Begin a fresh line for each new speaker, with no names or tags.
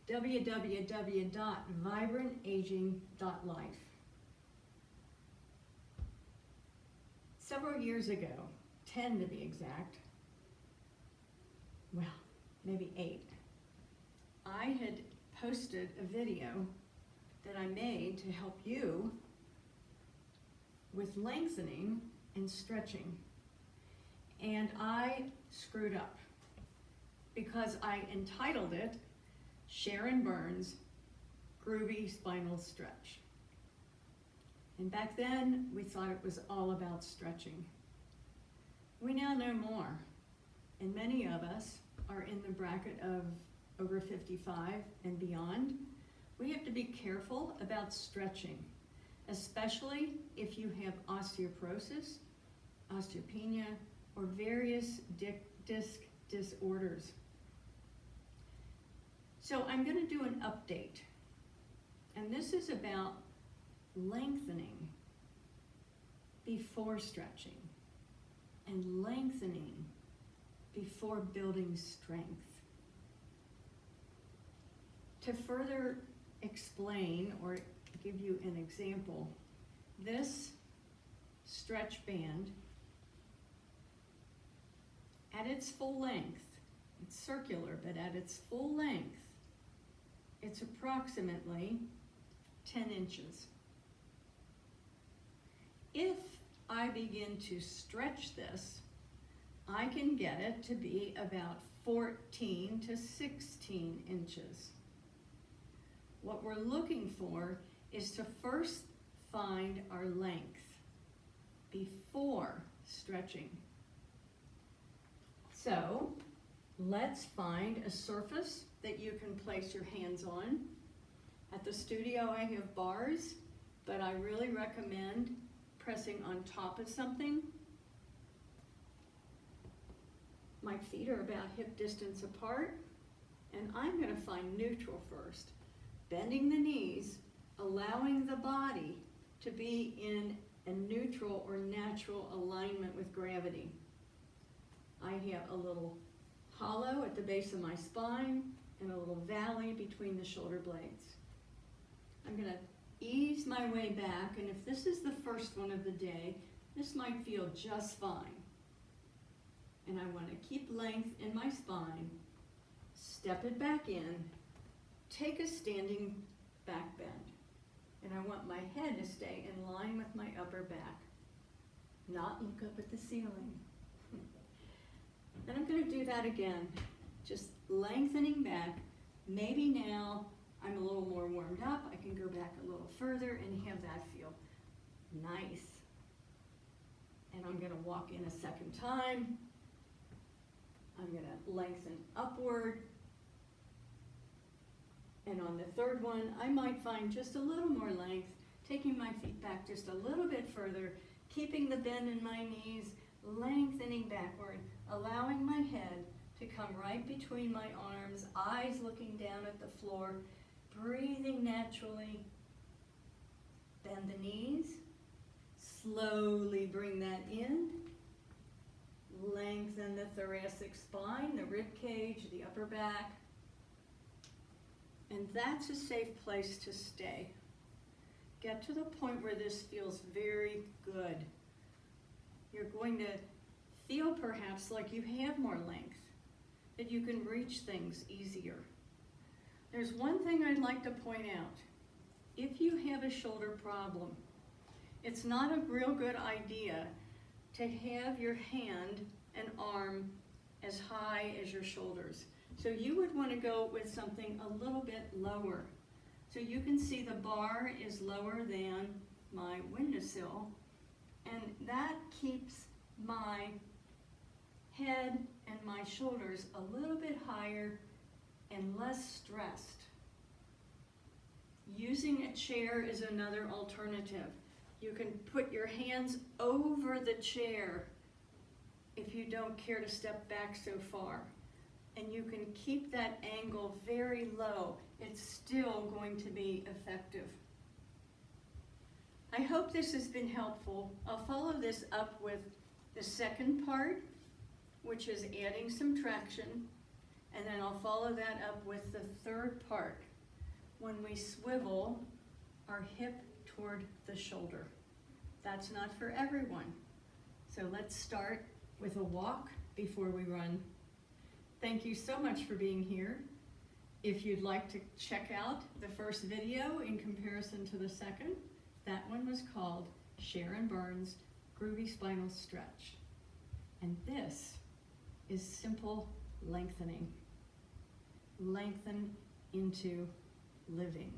www.vibrantaging.life. Several years ago, 10 to be exact, well, maybe 8, I had posted a video that I made to help you with lengthening and stretching. And I screwed up because I entitled it Sharon Burns Groovy Spinal Stretch. And back then, we thought it was all about stretching. We now know more, and many of us are in the bracket of over 55 and beyond. We have to be careful about stretching, especially if you have osteoporosis, osteopenia, or various disc disorders. So I'm going to do an update, and this is about lengthening before stretching and lengthening before building strength. To further explain or give you an example, this stretch band at its full length, it's circular, but at its full length, it's approximately 10 inches. If I begin to stretch this, I can get it to be about 14 to 16 inches. What we're looking for is to first find our length before stretching. So let's find a surface that you can place your hands on. At the studio I have bars, but I really recommend pressing on top of something. My feet are about hip distance apart, and I'm going to find neutral first. Bending the knees, allowing the body to be in a neutral or natural alignment with gravity. I have a little hollow at the base of my spine and a little valley between the shoulder blades. I'm going to ease my way back, and if this is the first one of the day, this might feel just fine. And I want to keep length in my spine, step it back in, take a standing back bend. And I want my head to stay in line with my upper back, not look up at the ceiling. Then I'm going to do that again, just lengthening back. Maybe now I'm a little more warmed up. I can go back a little further and have that feel nice. And I'm going to walk in a second time. I'm going to lengthen upward. And on the third one, I might find just a little more length, taking my feet back just a little bit further, keeping the bend in my knees, lengthening backward, allowing my head to come right between my arms, eyes looking down at the floor, breathing naturally. Bend the knees, slowly bring that in. Lengthen the thoracic spine, the rib cage, the upper back. And that's a safe place to stay. Get to the point where this feels very good. You're going to feel perhaps like you have more length, that you can reach things easier. There's one thing I'd like to point out. If you have a shoulder problem, it's not a real good idea to have your hand and arm as high as your shoulders. So you would want to go with something a little bit lower. So you can see the bar is lower than my windowsill, and that keeps my head and my shoulders a little bit higher and less stressed. Using a chair is another alternative. You can put your hands over the chair if you don't care to step back so far. And you can keep that angle very low. It's still going to be effective. I hope this has been helpful. I'll follow this up with the second part, which is adding some traction, And then I'll follow that up with the third part, when we swivel our hip toward the shoulder. That's not for everyone. So let's start with a walk before we run. Thank you so much for being here. If you'd like to check out the first video in comparison to the second, that one was called Sharon Burns' Groovy Spinal Stretch. And this is simple lengthening. Lengthen into living.